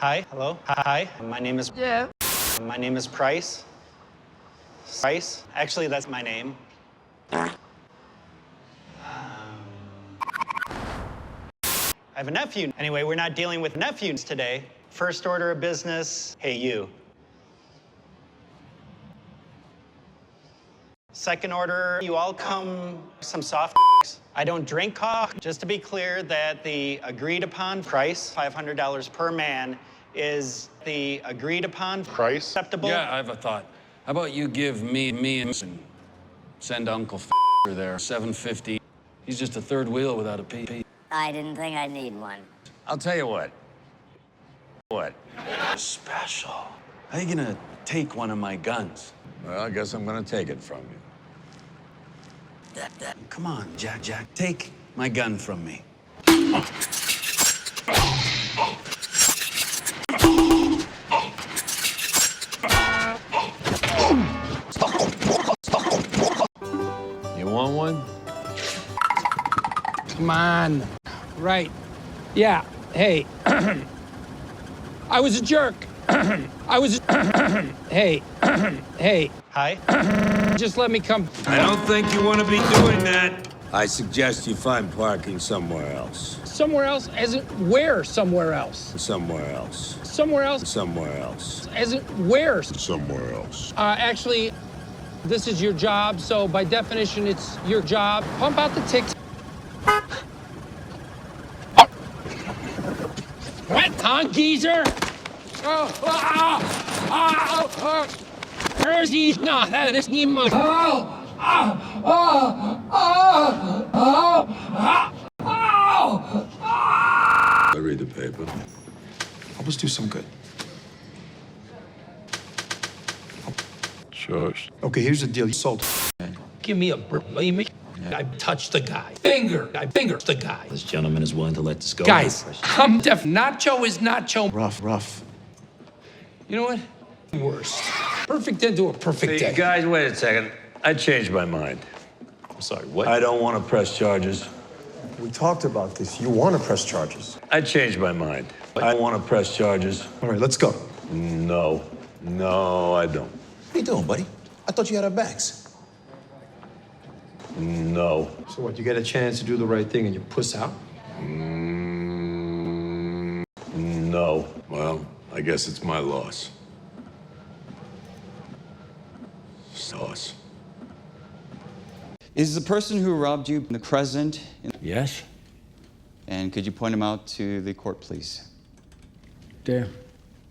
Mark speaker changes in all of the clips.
Speaker 1: Hi, hello, hi. My name is My name is Price. Price? Actually, that's my name. I have a nephew. Anyway, we're not dealing with nephews today. First order of business, hey, you. Second order, you all come some soft. I don't drink coffee. Just to be clear that the agreed upon price, $500 per man, is the agreed upon
Speaker 2: price.
Speaker 1: Acceptable?
Speaker 3: Yeah, I have a thought. How about you give me and send Uncle there $750. He's just a third wheel without a PP.
Speaker 4: I didn't think I'd need one.
Speaker 3: I'll tell you what. What? Special. How you gonna take one of my guns?
Speaker 5: Well, I guess I'm gonna take it from you.
Speaker 3: Come on, Jack, take my gun from me.
Speaker 5: You want one?
Speaker 6: Come on. Right. Yeah. Hey. I was a jerk. Hey. Hey.
Speaker 1: Hi.
Speaker 6: Just let me come.
Speaker 5: I don't think you want to be doing that. I suggest you find parking somewhere else.
Speaker 6: Somewhere else? As in where somewhere else?
Speaker 5: Somewhere else.
Speaker 6: Somewhere else?
Speaker 5: Somewhere else.
Speaker 6: As in where?
Speaker 2: Somewhere else.
Speaker 6: Actually, this is your job, so by definition, it's your job. Pump out the ticks. What, huh, geezer? Where's he? No, that is not much.
Speaker 5: I read the paper.
Speaker 7: Help us do some good.
Speaker 5: Shush.
Speaker 7: Okay, here's the deal. You sold.
Speaker 6: Give me a break. I touched the guy. I fingered the guy.
Speaker 8: This gentleman is willing to let this go.
Speaker 6: Guys, I'm deaf. Nacho is nacho.
Speaker 7: Rough.
Speaker 6: You know what? Worst. Perfect end to a perfect day.
Speaker 5: Hey, guys, wait a second. I changed my mind.
Speaker 8: I'm sorry, what?
Speaker 5: I don't want to press charges.
Speaker 7: We talked about this. You want to press charges.
Speaker 5: I changed my mind. I want to press charges.
Speaker 7: All right, let's go.
Speaker 5: No, I don't.
Speaker 8: What are you doing, buddy? I thought you had our backs.
Speaker 5: No.
Speaker 7: So what, you get a chance to do the right thing and you puss out?
Speaker 5: No. Well, I guess it's my loss. Loss.
Speaker 9: Is the person who robbed you the Crescent?
Speaker 3: Yes?
Speaker 9: And could you point him out to the court, please?
Speaker 3: There.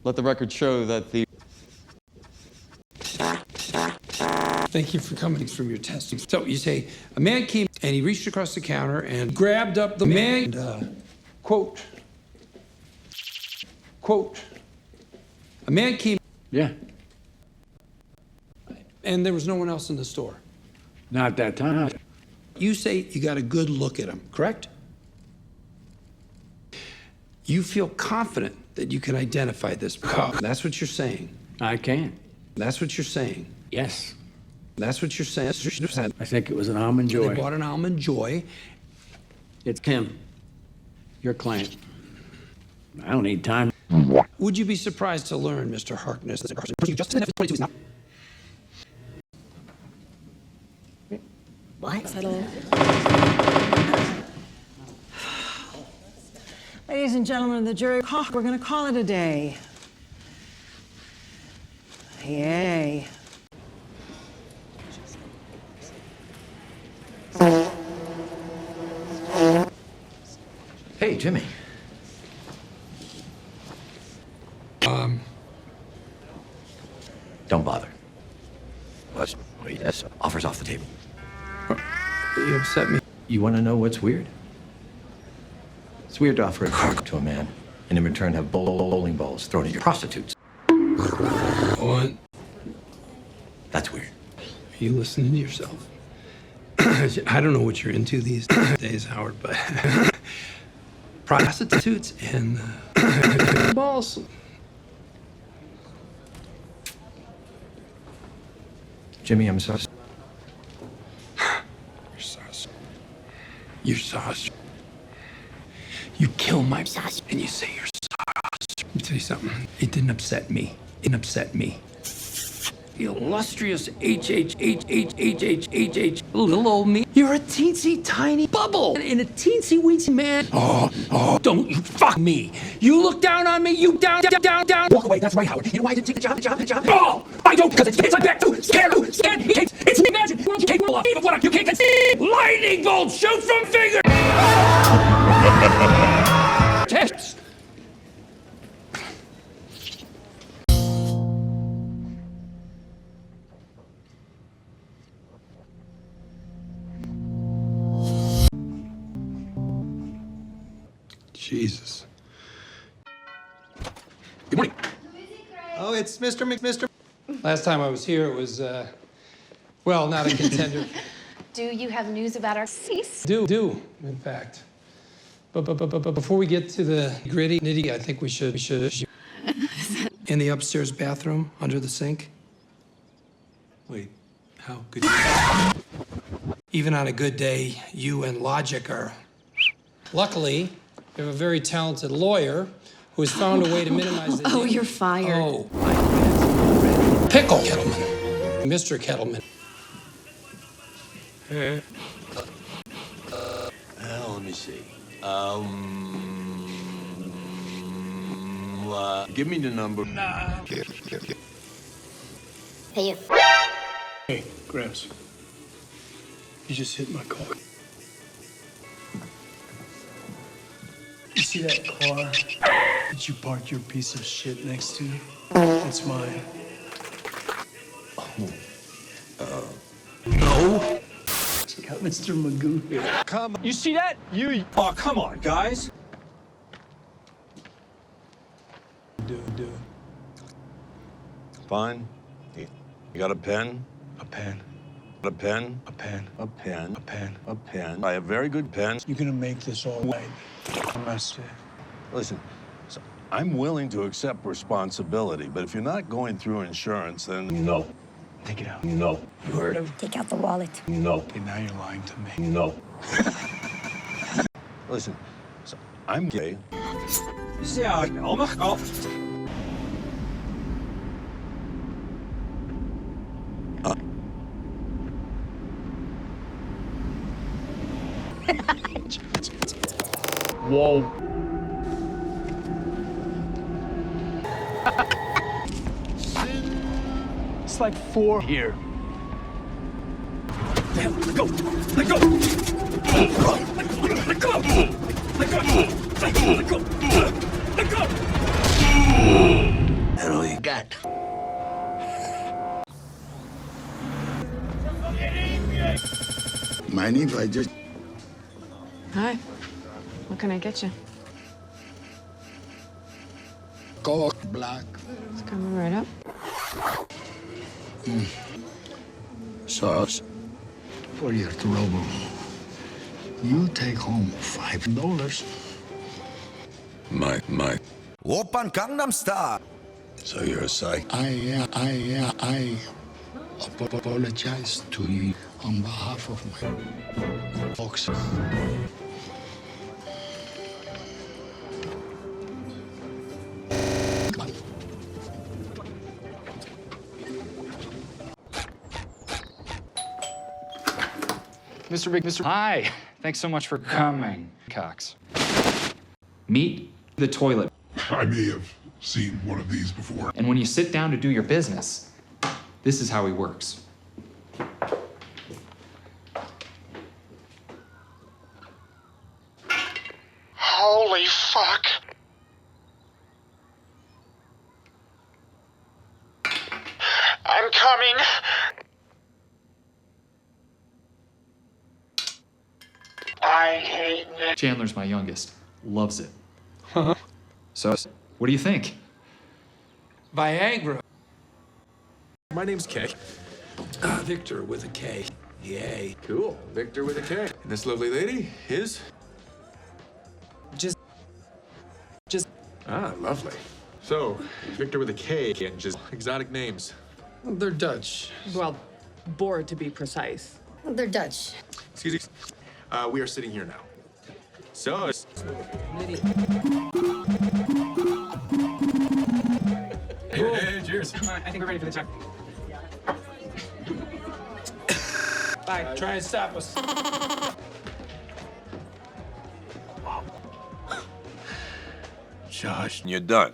Speaker 9: Let the record show that the...
Speaker 6: Thank you for coming from your testing. So you say, a man came and he reached across the counter and grabbed up the man and, quote, a man came...
Speaker 3: Yeah.
Speaker 6: And there was no one else in the store.
Speaker 3: Not that time.
Speaker 6: You say you got a good look at him, correct? You feel confident that you can identify this cop. That's what you're saying.
Speaker 3: I can.
Speaker 6: That's what you're saying.
Speaker 3: Yes.
Speaker 6: That's what you're saying.
Speaker 3: I think it was an Almond
Speaker 6: They
Speaker 3: Joy.
Speaker 6: bought an Almond Joy.
Speaker 3: It's Kim, your client. I don't need time.
Speaker 6: Would you be surprised to learn, Mr. Harkness, that the person you just said 22 is not...
Speaker 4: What?
Speaker 10: Settle. Ladies and gentlemen of the jury, we're going to call it a day. Yay.
Speaker 8: Hey, Jimmy. Don't bother. Let's wait. Yes, offer's off the table.
Speaker 6: You upset me.
Speaker 8: You want to know what's weird? It's weird to offer a drink to a man and in return have bowling balls thrown at your prostitutes.
Speaker 6: What?
Speaker 8: That's weird.
Speaker 6: Are you listening to yourself? I don't know what you're into these days, Howard, but prostitutes and balls.
Speaker 8: Jimmy, I'm sorry.
Speaker 6: You're sauce. You kill my sauce and you say you're sauce. tell you something. It didn't upset me. It upset me. The illustrious little old me. You're a teensy tiny bubble in a teensy weensy man. Oh, don't you fuck me. You look down on me, you down. Walk away, that's right, Howard. You know why I didn't take the job? Oh, I don't, because it's like that too. Scared. It's imagine. You can't roll off even what you can't conceive. Lightning bolts shoot from fingers. Tests. Jesus. Good morning.
Speaker 7: Oh, it's Mr.
Speaker 6: Last time I was here, it was, well, not a contender.
Speaker 2: Do you have news about our cease?
Speaker 6: Do, in fact. But before we get to the gritty nitty, I think we should. In the upstairs bathroom, under the sink.
Speaker 7: Wait, how could you?
Speaker 6: Even on a good day, you and logic are. Luckily, we have a very talented lawyer who has found a way to minimize the.
Speaker 2: Oh, you're fired.
Speaker 6: Oh, Pickle Kettleman. Mr. Kettleman.
Speaker 5: Let me see. Give me the number.
Speaker 4: Hey, you.
Speaker 11: Hey, Gramps. You just hit my car. You see that car that you parked your piece of shit next to? That's mine.
Speaker 5: No.
Speaker 11: Got Mr. Magoo here.
Speaker 5: Come. You see that? Oh, come on, guys.
Speaker 11: Do.
Speaker 5: Fine. You got a pen?
Speaker 11: A pen.
Speaker 5: A pen?
Speaker 11: A pen.
Speaker 5: A pen.
Speaker 11: A pen.
Speaker 5: A pen. I have very good pens.
Speaker 11: You're gonna make this all right. I must say.
Speaker 5: Listen, so I'm willing to accept responsibility, but if you're not going through insurance, then no.
Speaker 11: Take it out.
Speaker 5: No.
Speaker 11: You heard him?
Speaker 4: Take out the wallet.
Speaker 5: No.
Speaker 11: Okay, now you're lying to me.
Speaker 5: No. Listen, so I'm gay. Yeah, oh my God.
Speaker 11: Whoa. It's like 4 here.
Speaker 5: Damn, let go! Let go! Let go! Let go! Let go! Let go! Let go! That's all you got.
Speaker 11: Mind if I just...
Speaker 2: Hi. What can I get you?
Speaker 11: Coke black.
Speaker 2: It's coming right up.
Speaker 11: Sauce for your trouble. You take home $5.
Speaker 5: My.
Speaker 12: Open Gangnam Style.
Speaker 5: So you're a psych?
Speaker 11: I apologize to you on behalf of my folks.
Speaker 13: Mr. Hi. Thanks so much for coming, Cox. Meet the toilet.
Speaker 14: I may have seen one of these before.
Speaker 13: And when you sit down to do your business, this is how he works.
Speaker 11: Holy fuck. I'm coming. I hate it.
Speaker 13: Chandler's my youngest. Loves it. So, what do you think?
Speaker 6: Viagra.
Speaker 7: My name's Kay.
Speaker 6: Victor with a K. Yay.
Speaker 7: Cool. Victor with a K. And this lovely lady is?
Speaker 6: Just.
Speaker 7: Ah, lovely. So, Victor with a K and just exotic names.
Speaker 6: They're Dutch.
Speaker 2: Well, bored to be precise.
Speaker 4: They're Dutch.
Speaker 7: Excuse me. We are sitting here now. So,
Speaker 6: Cheers. All right, I think we're ready for the check. Bye. Try and stop us.
Speaker 5: Josh.
Speaker 12: You're done.